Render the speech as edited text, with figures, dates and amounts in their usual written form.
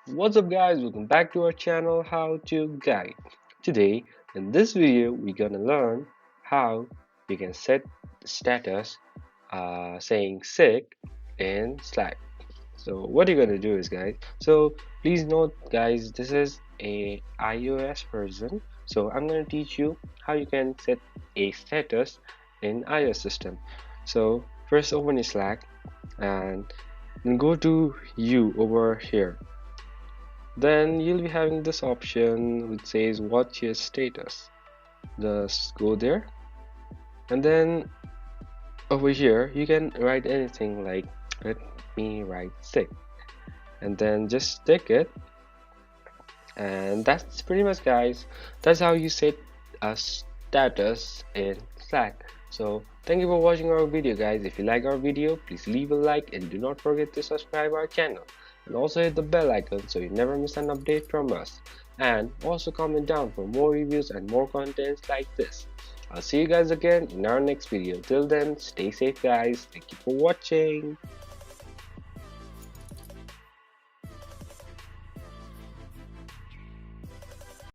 What's up guys, welcome back to our channel How to Guide. Today in this video we're gonna learn how you can set status saying sick in Slack. So what you're gonna do is guys, so please note guys, this is a iOS version, so I'm gonna teach you how you can set a status in iOS system. So first open your Slack and then go to you over here. Then you'll be having this option which says watch your status. Just go there, and then over here you can write anything like let me write sick, and then just stick it, and that's pretty much guys. That's how you set a status in Slack. So thank you for watching our video guys. If you like our video, please leave a like and do not forget to subscribe our channel, and also hit the bell icon so you never miss an update from us, and also comment down for more reviews and more contents like this. I'll see you guys again in our next video. Till then, stay safe guys. Thank you for watching.